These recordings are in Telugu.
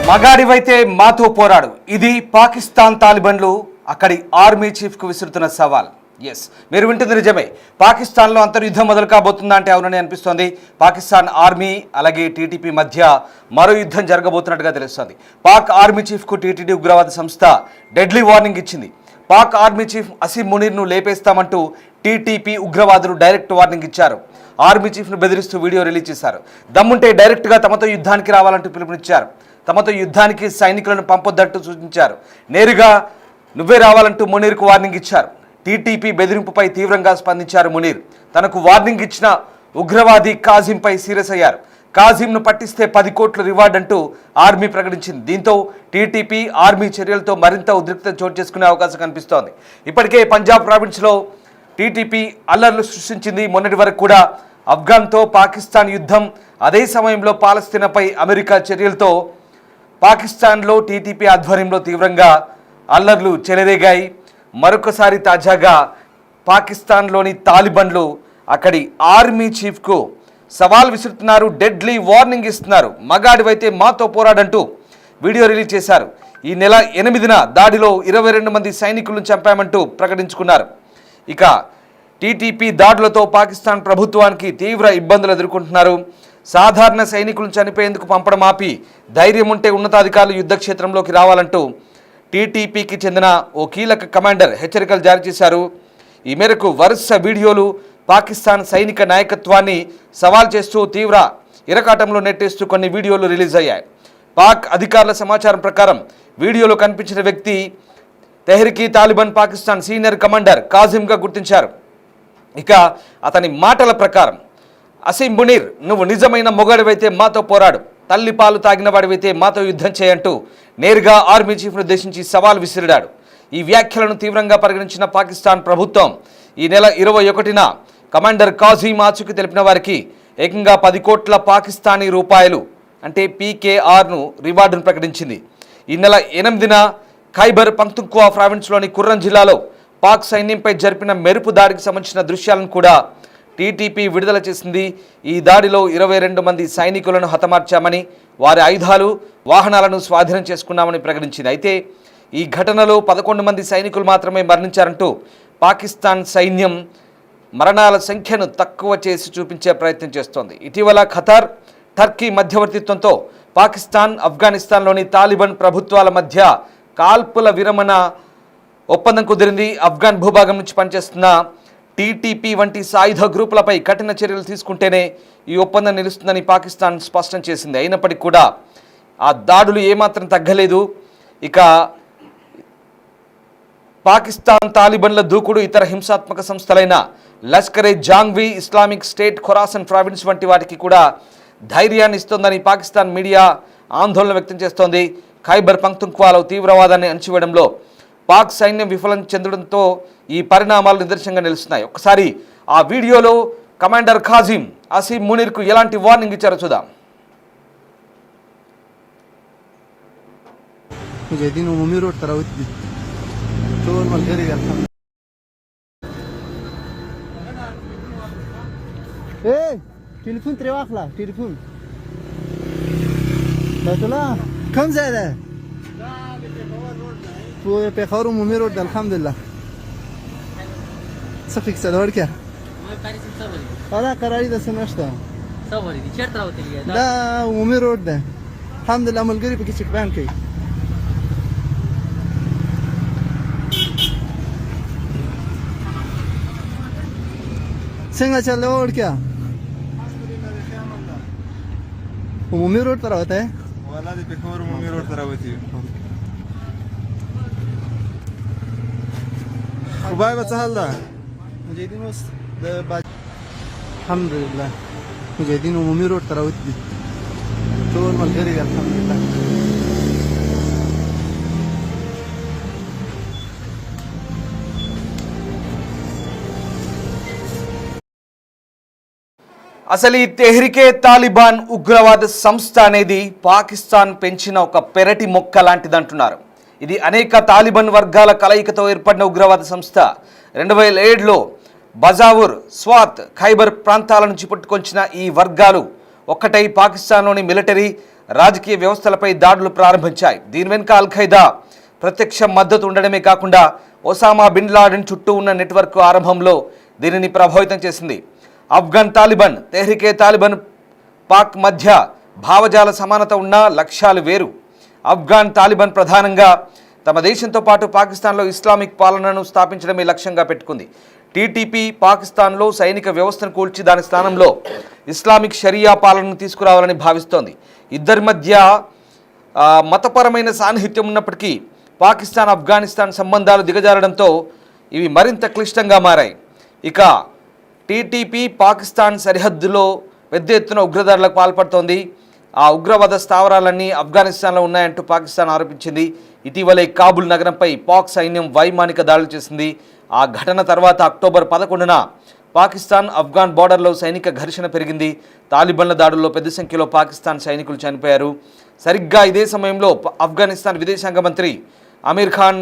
మగాడివైతే మాతో పోరాడు. ఇది పాకిస్తాన్ తాలిబన్లు అక్కడి ఆర్మీ చీఫ్కు విసురుతున్న సవాల్. ఎస్, మీరు వింటుంది నిజమే. పాకిస్తాన్లో అంతర్యుద్ధం మొదలు కాబోతుందా అంటే అవునని అనిపిస్తోంది. పాకిస్తాన్ ఆర్మీ అలాగే టీటీపీ మధ్య మరో యుద్ధం జరగబోతున్నట్టుగా తెలుస్తోంది. పాక్ ఆర్మీ చీఫ్కు టీటీడీ ఉగ్రవాద సంస్థ డెడ్లీ వార్నింగ్ ఇచ్చింది. పాక్ ఆర్మీ చీఫ్ అసీం మునీర్ను లేపేస్తామంటూ టీటీపీ ఉగ్రవాదులు డైరెక్ట్ వార్నింగ్ ఇచ్చారు. ఆర్మీ చీఫ్ను బెదిరిస్తూ వీడియో రిలీజ్ చేశారు. దమ్ముంటే డైరెక్ట్గా తమతో యుద్ధానికి రావాలంటూ పిలుపునిచ్చారు. తమతో యుద్ధానికి సైనికులను పంపొద్దంటూ సూచించారు. నేరుగా నువ్వే రావాలంటూ మునీర్కు వార్నింగ్ ఇచ్చారు. టీటీపీ బెదిరింపుపై తీవ్రంగా స్పందించారు మునీర్. తనకు వార్నింగ్ ఇచ్చిన ఉగ్రవాది కాజింపై సీరియస్ అయ్యారు. కాజింను పట్టిస్తే 10 కోట్ల రివార్డ్ అంటూ ఆర్మీ ప్రకటించింది. దీంతో టీటీపీ ఆర్మీ చర్యలతో మరింత ఉద్రిక్తత చోటు చేసుకునే అవకాశం కనిపిస్తోంది. ఇప్పటికే పంజాబ్ ప్రావిన్స్లో టీటీపీ అల్లర్లు సృష్టించింది. మొన్నటి వరకు కూడా ఆఫ్ఘన్తో పాకిస్తాన్ యుద్ధం, అదే సమయంలో పాలస్తీనాపై అమెరికా చర్యలతో పాకిస్తాన్లో టీటీపీ ఆధ్వర్యంలో తీవ్రంగా అల్లర్లు చెలరేగాయి. మరొకసారి తాజాగా పాకిస్తాన్లోని తాలిబన్లు అక్కడి ఆర్మీ చీఫ్కు సవాల్ విసురుతున్నారు. డెడ్లీ వార్నింగ్ ఇస్తున్నారు. మగాడివైతే మాతో పోరాడంటూ వీడియో రిలీజ్ చేశారు. ఈ నెల 8న దాడిలో 22 మంది సైనికులను చంపామంటూ ప్రకటించుకున్నారు. ఇక టీటీపీ దాడులతో పాకిస్తాన్ ప్రభుత్వానికి తీవ్ర ఇబ్బందులు ఎదుర్కొంటున్నారు. సాధారణ సైనికులను చనిపోయేందుకు పంపడం ఆపి ధైర్యం ఉంటే ఉన్నతాధికారులు యుద్ధక్షేత్రంలోకి రావాలంటూ టీటీపీకి చెందిన ఓ కీలక కమాండర్ హెచ్చరికలు జారీ చేశారు. ఈ మేరకు వరుస వీడియోలు పాకిస్తాన్ సైనిక నాయకత్వాన్ని సవాల్ చేస్తూ తీవ్ర ఇరకాటంలో నెట్టేస్తూ కొన్ని వీడియోలు రిలీజ్ అయ్యాయి. పాక్ అధికారుల సమాచారం ప్రకారం వీడియోలో కనిపించిన వ్యక్తి Tehreek Taliban Pakistan senior commander కాజింగా గుర్తించారు. ఇక అతని మాటల ప్రకారం, అసీం మునీర్, నువ్వు నిజమైన మొగాడివైతే మాతో పోరాడు, తల్లి పాలు తాగిన వాడివైతే మాతో యుద్ధం చేయంటూ నేరుగా ఆర్మీ చీఫ్ను ఉద్దేశించి సవాల్ విసిరాడు. ఈ వ్యాఖ్యలను తీవ్రంగా పరిగణించిన పాకిస్తాన్ ప్రభుత్వం ఈ నెల 21న కమాండర్ కాజిం ఆచూకీ తెలిపిన వారికి ఏకంగా 10 కోట్ల పాకిస్తానీ రూపాయలు అంటే పీకేఆర్ను రివార్డును ప్రకటించింది. ఈ నెల 8న ఖైబర్ పఖ్తూన్ఖ్వా ప్రావిన్స్లోని కుర్రన్ జిల్లాలో పాక్ సైన్యంపై జరిపిన మెరుపు దాడికి సంబంధించిన దృశ్యాలను కూడా టీటీపీ విడుదల చేసింది. ఈ దాడిలో 22 మంది సైనికులను హతమార్చామని, వారి ఆయుధాలు, వాహనాలను స్వాధీనం చేసుకున్నామని ప్రకటించింది. అయితే ఈ ఘటనలో 11 మంది సైనికులు మాత్రమే మరణించారంటూ పాకిస్తాన్ సైన్యం మరణాల సంఖ్యను తక్కువ చేసి చూపించే ప్రయత్నం చేస్తోంది. ఇటీవల ఖతార్, టర్కీ మధ్యవర్తిత్వంతో పాకిస్తాన్, ఆఫ్ఘనిస్తాన్లోని తాలిబాన్ ప్రభుత్వాల మధ్య కాల్పుల విరమణ ఒప్పందం కుదిరింది. ఆఫ్ఘన్ భూభాగం నుంచి పనిచేస్తున్న టీటీపీ వంటి సాయుధ గ్రూపులపై కఠిన చర్యలు తీసుకుంటేనే ఈ ఒప్పందం నిలుస్తుందని పాకిస్తాన్ స్పష్టం చేసింది. అయినప్పటికీ కూడా ఆ దాడులు ఏమాత్రం తగ్గలేదు. ఇక పాకిస్తాన్ తాలిబన్ల దూకుడు ఇతర హింసాత్మక సంస్థలైన Lashkar-e Jhangvi, Islamic State, Khorasan Province వంటి వాటికి కూడా ధైర్యాన్ని ఇస్తోందని పాకిస్తాన్ మీడియా ఆందోళన వ్యక్తం చేస్తోంది. ఖైబర్ పఖ్తూన్ఖ్వాలో తీవ్రవాదాన్ని అణచివేయడంలో పాక్ సైన్యం విఫలం చెందడంతో ఈ పరిణామాలు నిదర్శనంగా నిలుస్తున్నాయి. ఒకసారి ఆ వీడియోలో కమాండర్ కాజిం అసీం మునీర్కు ఎలాంటి వార్నింగ్ ఇచ్చారో చూద్దాం. تليفون تري واخله تليفون لا تلا كم زاده تو پېښور عمومي روډ الحمد لله څه فکس لور کې انا قراري د سنشته صوري دي چیرته راوتلی دا عمومي روډ ده الحمد لله ملګری پکې چک بیان کوي څنګه چلو اور क्या عمومي روड ته راوته والا د پېښور عمومي روډ ته راوتی خدای به څه حال ده مجاهدین اوس د الحمد لله مجاهدین عمومي روډ ته راوتی دي ټول ملګري الحمد لله అసలు ఈ తెహ్రీకే తాలిబాన్ ఉగ్రవాద సంస్థ అనేది పాకిస్తాన్ పెంచిన ఒక పెరటి మొక్క లాంటిదంటున్నారు. ఇది అనేక తాలిబాన్ వర్గాల కలయికతో ఏర్పడిన ఉగ్రవాద సంస్థ. 2007లో బజావుర్, స్వాత్, ఖైబర్ ప్రాంతాల నుంచి పుట్టుకొచ్చిన ఈ వర్గాలు ఒక్కటై పాకిస్తాన్లోని మిలిటరీ, రాజకీయ వ్యవస్థలపై దాడులు ప్రారంభించాయి. దీని వెనుక అల్-ఖైదా ప్రత్యక్ష మద్దతు ఉండడమే కాకుండా ఒసామా బిన్ లాడెన్ చుట్టూ ఉన్న నెట్వర్క్ ఆరంభంలో దీనిని ప్రభావితం చేసింది. ఆఫ్ఘన్ తాలిబాన్, తెహ్రికే తాలిబాన్, పాక్ మధ్య భావజాల సమానత ఉన్న లక్ష్యాలు వేరు. ఆఫ్ఘన్ తాలిబాన్ ప్రధానంగా తమ దేశంతో పాటు పాకిస్తాన్లో ఇస్లామిక్ పాలనను స్థాపించడమే లక్ష్యంగా పెట్టుకుంది. టీటీపీ పాకిస్తాన్లో సైనిక వ్యవస్థను కూల్చి దాని స్థానంలో ఇస్లామిక్ షరియా పాలనను తీసుకురావాలని భావిస్తోంది. ఇద్దరి మధ్య మతపరమైన సాన్నిహిత్యం ఉన్నప్పటికీ పాకిస్తాన్ ఆఫ్ఘనిస్తాన్ సంబంధాలు దిగజారడంతో ఇవి మరింత క్లిష్టంగా మారాయి. ఇక టీటీపీ పాకిస్తాన్ సరిహద్దులో పెద్ద ఎత్తున ఉగ్రదాడులకు పాల్పడుతోంది. ఆ ఉగ్రవాద స్థావరాలన్నీ ఆఫ్ఘనిస్తాన్లో ఉన్నాయంటూ పాకిస్తాన్ ఆరోపించింది. ఇటీవలే కాబుల్ నగరంపై పాక్ సైన్యం వైమానిక దాడులు చేసింది. ఆ ఘటన తర్వాత అక్టోబర్ 11న పాకిస్తాన్ ఆఫ్ఘన్ బోర్డర్లో సైనిక ఘర్షణ పెరిగింది. తాలిబాన్ల దాడుల్లో పెద్ద సంఖ్యలో పాకిస్తాన్ సైనికులు చనిపోయారు. సరిగ్గా ఇదే సమయంలో ఆఫ్ఘనిస్తాన్ విదేశాంగ మంత్రి అమీర్ ఖాన్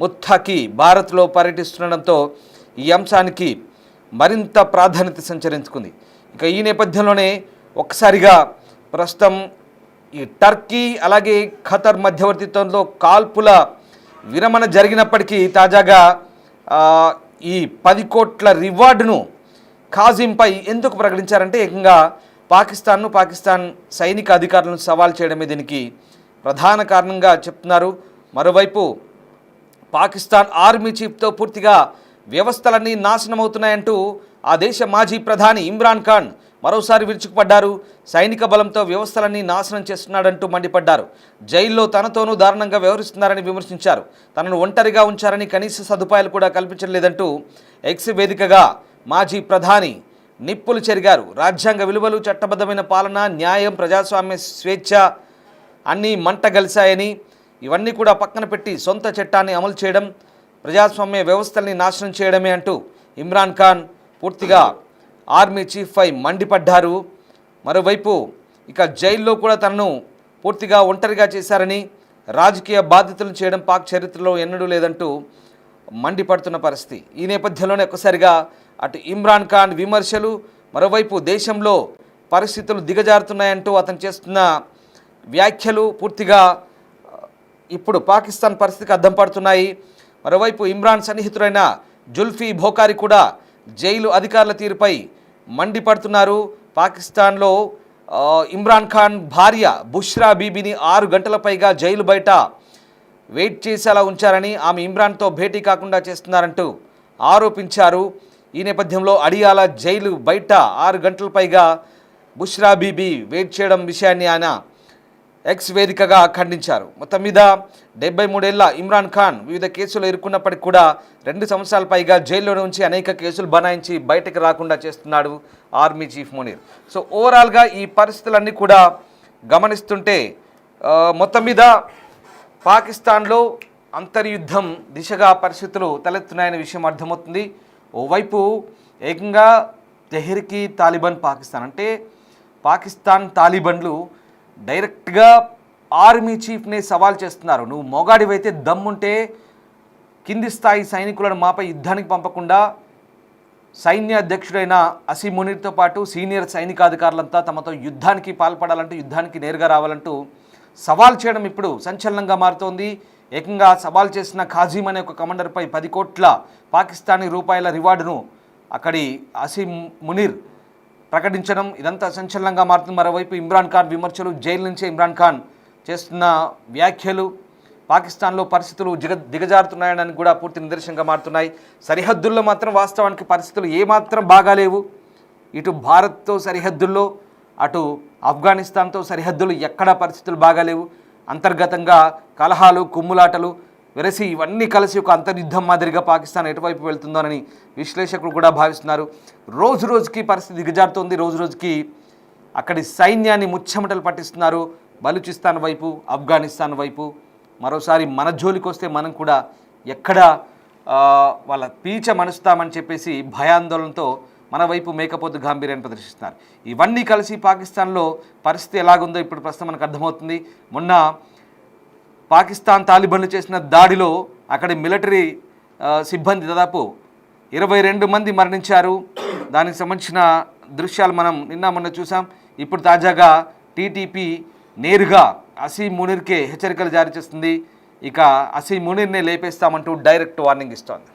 ముత్తాకి భారత్లో పర్యటిస్తుండడంతో ఈ అంశానికి మరింత ప్రాధాన్యత సంచరించుకుంది. ఇక ఈ నేపథ్యంలోనే ఒక్కసారిగా ప్రస్తుతం ఈ టర్కీ అలాగే ఖతర్ మధ్యవర్తిత్వంలో కాల్పుల విరమణ జరిగినప్పటికీ తాజాగా ఈ 10 కోట్ల రివార్డును ఖాజింపై ఎందుకు ప్రకటించారంటే ఏకంగా పాకిస్తాన్ సైనిక అధికారులను సవాల్ చేయడమే దీనికి ప్రధాన కారణంగా చెప్తున్నారు. మరోవైపు పాకిస్తాన్ ఆర్మీ చీఫ్తో పూర్తిగా వ్యవస్థలన్నీ నాశనమవుతున్నాయంటూ ఆ దేశ మాజీ ప్రధాని ఇమ్రాన్ ఖాన్ మరోసారి విరుచుకుపడ్డారు. సైనిక బలంతో వ్యవస్థలన్నీ నాశనం చేస్తున్నాడంటూ మండిపడ్డారు. జైల్లో తనతోనూ దారుణంగా వ్యవహరిస్తున్నారని విమర్శించారు. తనను ఒంటరిగా ఉంచారని, కనీస సదుపాయాలు కూడా కల్పించలేదంటూ ఎక్స్ వేదికగా మాజీ ప్రధాని నిప్పులు చెరిగారు. రాజ్యాంగ విలువలు, చట్టబద్ధమైన పాలన, న్యాయం, ప్రజాస్వామ్య స్వేచ్ఛ అన్నీ మంటగలిశాయని, ఇవన్నీ కూడా పక్కన పెట్టి సొంత చట్టాన్ని అమలు చేయడం, ప్రజాస్వామ్య వ్యవస్థల్ని నాశనం చేయడమే అంటూ ఇమ్రాన్ ఖాన్ పూర్తిగా ఆర్మీ చీఫ్పై మండిపడ్డారు. మరోవైపు ఇక జైల్లో కూడా తనను పూర్తిగా ఒంటరిగా చేశారని, రాజకీయ బాధ్యతలు చేయడం పాక్ చరిత్రలో ఎన్నడూ లేదంటూ మండిపడుతున్న పరిస్థితి. ఈ నేపథ్యంలోనే ఒక్కసారిగా అటు ఇమ్రాన్ ఖాన్ విమర్శలు, మరోవైపు దేశంలో పరిస్థితులు దిగజారుతున్నాయంటూ అతను చేస్తున్న వ్యాఖ్యలు పూర్తిగా ఇప్పుడు పాకిస్తాన్ పరిస్థితికి అద్దం పడుతున్నాయి. మరోవైపు ఇమ్రాన్ సన్నిహితుడైన జుల్ఫీ భోకారి కూడా జైలు అధికారుల తీరుపై మండిపడుతున్నారు. పాకిస్తాన్లో ఇమ్రాన్ ఖాన్ భార్య బుష్రా బీబీని 6 గంటల పైగా జైలు బయట వెయిట్ చేసేలా ఉంచారని, ఆమె ఇమ్రాన్తో భేటీ కాకుండా చేస్తున్నారంటూ ఆరోపించారు. ఈ నేపథ్యంలో అడియాల జైలు బయట 6 గంటల పైగా బుష్రా బీబీ వెయిట్ చేయడం విషయాన్ని ఆయన ఎక్స్ వేదికగా ఖండించారు. మొత్తం మీద 73 ఏళ్ల ఇమ్రాన్ ఖాన్ వివిధ కేసులు ఇరుక్కున్నప్పటికీ కూడా 2 సంవత్సరాల పైగా జైల్లో నుంచి అనేక కేసులు బనాయించి బయటకు రాకుండా చేస్తున్నాడు ఆర్మీ చీఫ్ మునీర్. సో ఓవరాల్గా ఈ పరిస్థితులన్నీ కూడా గమనిస్తుంటే మొత్తం మీద పాకిస్తాన్లో అంతర్యుద్ధం దిశగా పరిస్థితులు తలెత్తున్నాయనే విషయం అర్థమవుతుంది. ఓవైపు ఏకంగా తెహ్రీకే తాలిబాన్ పాకిస్తాన్ అంటే పాకిస్తాన్ తాలిబాన్లు డైరెక్ట్గా ఆర్మీ చీఫ్ని సవాల్ చేస్తున్నారు. నువ్వు మొగాడివైతే దమ్ముంటే కింది స్థాయి సైనికులను మాపై యుద్ధానికి పంపకుండా సైన్య అధ్యక్షుడైన అసీం మునీర్తో పాటు సీనియర్ సైనికాధికారులంతా తమతో యుద్ధానికి పాల్పడాలంటూ, యుద్ధానికి నేరుగా రావాలంటూ సవాల్ చేయడం ఇప్పుడు సంచలనంగా మారుతోంది. ఏకంగా సవాల్ చేసిన ఖాజీం అనే ఒక కమాండర్పై 10 కోట్ల పాకిస్తానీ రూపాయల రివార్డును అక్కడి అసీం మునీర్ ప్రకటించడం ఇదంతా సంచలనంగా మారుతుంది. మరోవైపు ఇమ్రాన్ ఖాన్ విమర్శలు, జైలు నుంచే ఇమ్రాన్ ఖాన్ చేస్తున్న వ్యాఖ్యలు పాకిస్తాన్లో పరిస్థితులు దిగజారుతున్నాయని కూడా పూర్తి నిదర్శనంగా మారుతున్నాయి. సరిహద్దుల్లో మాత్రం వాస్తవానికి పరిస్థితులు ఏమాత్రం బాగాలేవు. ఇటు భారత్తో సరిహద్దుల్లో, అటు ఆఫ్ఘనిస్తాన్తో సరిహద్దులు ఎక్కడా పరిస్థితులు బాగాలేవు. అంతర్గతంగా కలహాలు, కుమ్ములాటలు వెరసి ఇవన్నీ కలిసి ఒక అంతర్యుద్ధం మాదిరిగా పాకిస్తాన్ ఎటువైపు వెళ్తుందోనని విశ్లేషకులు కూడా భావిస్తున్నారు. రోజు రోజుకి పరిస్థితి దిగజారుతోంది. రోజు రోజుకి అక్కడి సైన్యాన్ని ముచ్చెమటలు పట్టిస్తున్నారు. బలూచిస్తాన్ వైపు, ఆఫ్ఘనిస్తాన్ వైపు. మరోసారి మన జోలికి వస్తే మనం కూడా ఎక్కడ వాళ్ళ పీచ మనుస్తామని చెప్పేసి భయాందోళనతో మన వైపు మేకపోతు గాంభీర్యాన్ని ప్రదర్శిస్తున్నారు. ఇవన్నీ కలిసి పాకిస్తాన్లో పరిస్థితి ఎలాగుందో ఇప్పుడు ప్రస్తుతం మనకు అర్థమవుతుంది. మొన్న పాకిస్తాన్ తాలిబాన్లు చేసిన దాడిలో అక్కడి మిలిటరీ సిబ్బంది దాదాపు 22 మంది మరణించారు. దానికి సంబంధించిన దృశ్యాలు మనం నిన్న మొన్న చూసాం. ఇప్పుడు తాజాగా టీటీపీ నేరుగా అసీం మునీర్కే హెచ్చరికలు జారీ చేస్తుంది. ఇక అసీం మునీర్నే లేపేస్తామంటూ డైరెక్ట్ వార్నింగ్ ఇస్తోంది.